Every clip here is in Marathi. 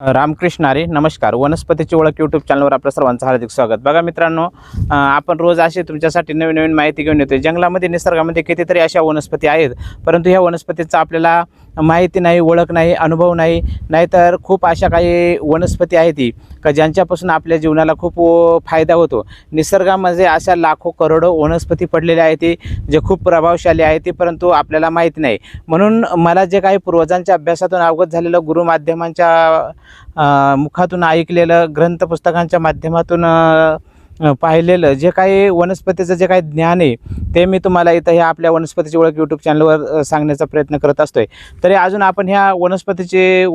रामकृष्ण हरी. नमस्कार. वनस्पतीची ओळख यूट्यूब चॅनलवर आपल्या सर्वांचं हार्दिक स्वागत. बघा मित्रांनो, आपण रोज असे तुमच्यासाठी नवीन नवीन माहिती घेऊन येतो. जंगलामध्ये निसर्गामध्ये कितीतरी अशा वनस्पती आहेत, परंतु ह्या वनस्पतीचा आपल्याला माहिती नाही, ओळख नाही, अनुभव नाही. नाहीतर खूप अशा काही वनस्पती आहेत ती का ज्यांच्यापासून आपल्या जीवनाला खूप फायदा होतो. निसर्गामध्ये अशा लाखो करोडो वनस्पती पडलेल्या आहेत ती जे खूप प्रभावशाली आहेत ती, परंतु आपल्याला माहिती नाही. म्हणून मला जे काही पूर्वजांच्या अभ्यासातून अवगत झालेलं, गुरुमाध्यमांच्या मुखातून ऐकलेलं, ग्रंथपुस्तकांच्या माध्यमातून पाहिलेलं जे काही वनस्पतीचं जे काही ज्ञान आहे ते मी तुम्हाला इथं ह्या आपल्या वनस्पतीची ओळख यूट्यूब चॅनलवर सांगण्याचा प्रयत्न करत असतोय. तरी अजून आपण ह्या वनस्पतीची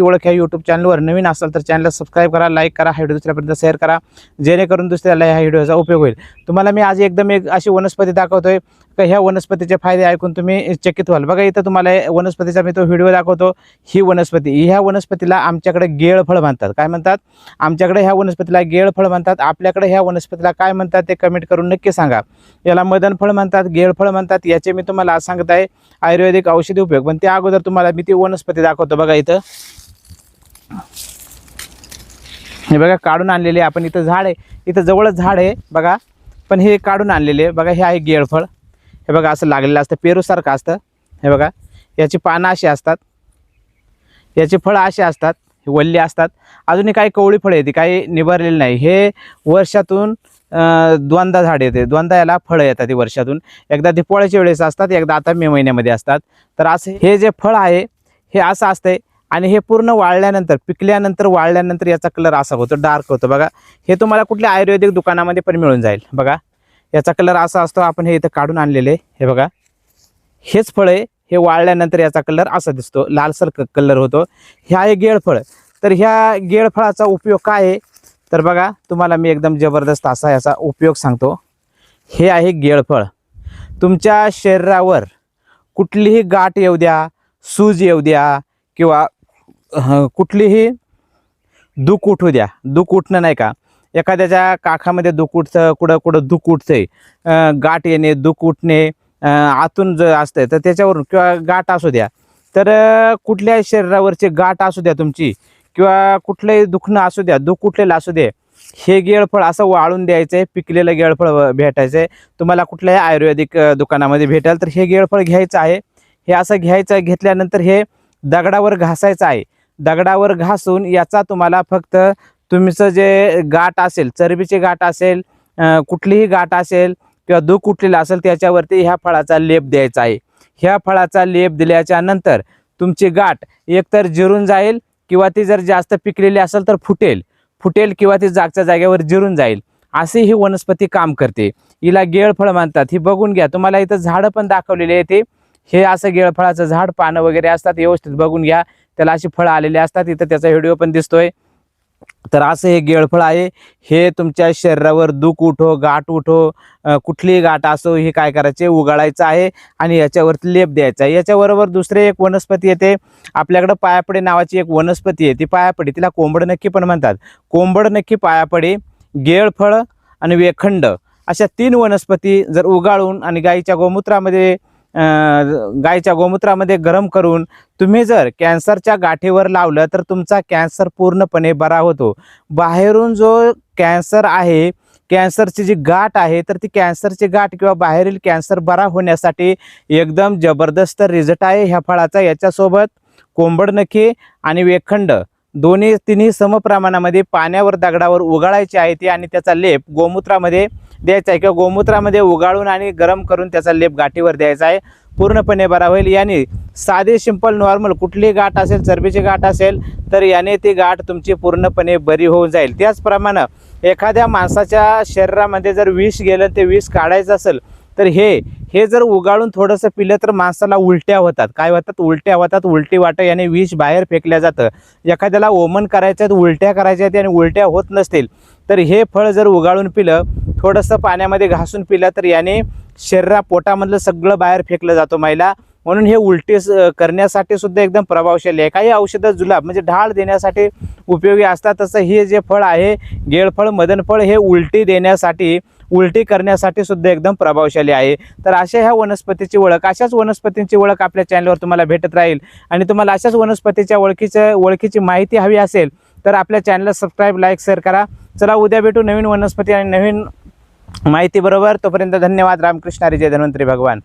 ओळख ह्या यूट्यूब चॅनलवर नवीन असाल तर चॅनलला सबस्क्राईब करा, लाईक करा, हा व्हिडिओ दुसऱ्यापर्यंत शेअर करा, जेणेकरून दुसऱ्याला ह्या व्हिडिओचा उपयोग होईल. तुम्हाला मी आज एकदम एक अशी वनस्पती दाखवतोय का ह्या वनस्पतीचे फायदे ऐकून तुम्ही चकित व्हाल. बघा इथं तुम्हाला वनस्पतीचा मी तो व्हिडिओ दाखवतो. ही वनस्पती, ह्या वनस्पतीला आमच्याकडे गेळफळ म्हणतात. काय म्हणतात? आमच्याकडे ह्या वनस्पतीला गेळफळ म्हणतात. आपल्याकडे ह्या वनस्पतीला काय म्हणतात ते कमेंट करून नक्की सांगा. याला मदनफळ म्हणतात, गेळफळ म्हणतात. याचे मी तुम्हाला आज सांगत आहे आयुर्वेदिक औषधी उपयोग. पण त्या अगोदर तुम्हाला मी ती वनस्पती दाखवतो. बघा इथं, हे बघा काढून आणलेले आपण. इथं झाड आहे, इथं जवळच झाड आहे बघा, पण हे काढून आणलेले. बघा हे आहे गेळफळ. हे बघा असं लागलेलं असतं, पेरूसारखं असतं. हे बघा याची पानं अशी असतात, याची फळं अशी असतात, वल्ली असतात. अजूनही काही कवळी फळं येते, काही निभारलेली नाही. हे वर्षातून दोनदा झाड येते, दोनदा याला फळं येतात. वर्षातून एकदा दिवाळीच्या वेळेस असतात, एकदा आता मे महिन्यामध्ये असतात. तर असं हे जे फळ आहे हे असं असतंय आणि हे पूर्ण वाळल्यानंतर, पिकल्यानंतर, वाळल्यानंतर याचा कलर असा होतो, डार्क होतो. बघा हे तुम्हाला कुठल्या आयुर्वेदिक दुकानामध्ये पण मिळून जाईल. बघा याचा कलर असा असतो. आपण हे इथं काढून आणलेले, हे बघा हेच फळ आहे. हे वाळल्यानंतर याचा कलर असा दिसतो, लालसर कलर होतो. हे आहे गेळफळ. तर ह्या गेळफळाचा उपयोग काय आहे तर बघा तुम्हाला मी एकदम जबरदस्त असा याचा उपयोग सांगतो. हे आहे गेळफळ. तुमच्या शरीरावर कुठलीही गाठ येऊ द्या, सूज येऊ द्या, किंवा कुठलीही दुख उठू द्या. दुख उठणं नाही का, एखाद्याच्या काखामध्ये दुख उठतं, कुठं दुख उठतंय, गाठ येणे, दुख उठणे, आतून जर असतंय तर त्याच्यावरून, किंवा गाठ असू द्या, तर कुठल्याही शरीरावरची गाठ असू द्या तुमची, किंवा कुठलंही दुखणं असू द्या, दुख उठलेलं असू दे, हे गेळफळ असं वाळून द्यायचं आहे. पिकलेलं गेळफळ भेटायचं आहे तुम्हाला, कुठल्याही आयुर्वेदिक दुकानामध्ये भेटेल. तर हे गेळफळ घ्यायचं आहे. हे असं घ्यायचं, घेतल्यानंतर हे दगडावर घासायचं आहे. दगडावर घासून याचा तुम्हाला फक्त तुमचं जे गाठ असेल, चरबीची गाठ असेल, कुठलीही गाठ असेल, किंवा दुख उठलेलं असेल, त्याच्यावरती ह्या फळाचा लेप द्यायचा आहे. ह्या फळाचा लेप दिल्याच्या नंतर तुमची गाठ एकतर जिरून जाईल, किंवा ती जर जास्त पिकलेली असेल तर फुटेल, किंवा ती जागच्या जागेवर जिरून जाईल. अशी ही वनस्पती काम करते. हिला गेळफळ म्हणतात. ही बघून घ्या. तुम्हाला इथं झाडं पण दाखवलेली आहे. ते हे असं गेळफळाचं झाड, पानं वगैरे असतात, व्यवस्थित बघून घ्या. त्याला अशी फळं आलेली असतात. इथं त्याचा व्हिडिओ पण दिसतोय. तर असं हे गेळफळ आहे. हे तुमच्या शरीरावर दुख उठो, गाठ उठो, कुठलीही गाठ असो, हे काय करायचे, उगाळायचं आहे आणि याच्यावरती लेप द्यायचा आहे. याच्याबरोबर दुसरे एक वनस्पती येते आपल्याकडं, पायापडी नावाची एक वनस्पती आहे. ती पायापडी, तिला कोंबड नक्की पण म्हणतात. कोंबड नक्की, पायापडी, गेळफळ आणि वेखंड अशा 3 वनस्पती जर उगाळून आणि गाईच्या गोमूत्रामध्ये गरम करून तुम्ही जर कॅन्सरच्या गाठीवर लावलं तर तुमचा कॅन्सर पूर्णपणे बरा होतो. बाहेरून जो कॅन्सर आहे, कॅन्सरची जी गाठ आहे, तर ती कॅन्सरची गाठ किंवा बाहेरील कॅन्सर बरा होण्यासाठी एकदम जबरदस्त रिझल्ट आहे ह्या फळाचा. याच्यासोबत कोंबड नखी आणि वेखंड तिन्ही समप्रमाणामध्ये पाण्यावर, दगडावर उगाळायचे आहे ते, आणि त्याचा लेप गोमूत्रामध्ये द्यायचा आहे, किंवा गोमूत्रामध्ये उगाळून आणि गरम करून त्याचा लेप गाठीवर द्यायचा आहे. पूर्णपणे बरा होईल. याने साधे, सिंपल, नॉर्मल कुठलीही गाठ असेल, चरबीची गाठ असेल, तर याने ती गाठ तुमची पूर्णपणे बरी होऊन जाईल. त्याचप्रमाणे एखाद्या माणसाच्या शरीरामध्ये जर विष गेलं, ते विष काढायचं असेल तर हे जर उगाळून थोडंसं पिलं तर माणसाला उलट्या होतात. काय होतात? उलट्या होतात. उलटी वाटं, याने विष बाहेर फेकल्या जातं. एखाद्याला ओमन करायचं, उलट्या करायच्या आणि उलट्या होत नसतील तर हे फळ जर उगाळून पिलं, थोडंसं पाण्यामध्ये घासून पिलं, तर याने पोटामधलं सगळं बाहेर फेकलं जातं महिला. म्हणून हे उलटी करण्यासाठी सुद्धा एकदम प्रभावशाली आहे. काही औषधं, जुलाब म्हणजे ढाळ देण्यासाठी उपयोगी असतात. तसं हे जे फळ आहे गेळफळ, मदनफळ, हे उलटी देण्यासाठी, उलटी करण्यासाठी सुद्धा एकदम प्रभावशाली आहे. तर अशा ह्या वनस्पतीची ओळख, अशाच वनस्पतींची ओळख आपल्या चॅनलवर तुम्हाला भेटत राहील. आणि तुम्हाला अशाच वनस्पतीच्या ओळखीची माहिती हवी असेल तर आपल्या चॅनलला सबस्क्राईब, लाईक, शेअर करा. चला उद्या भेटू नवीन वनस्पती आणि नवीन माहिती बरोबर. तोपर्यंत धन्यवाद. रामकृष्ण हरी, जय धन्वंतरी भगवान.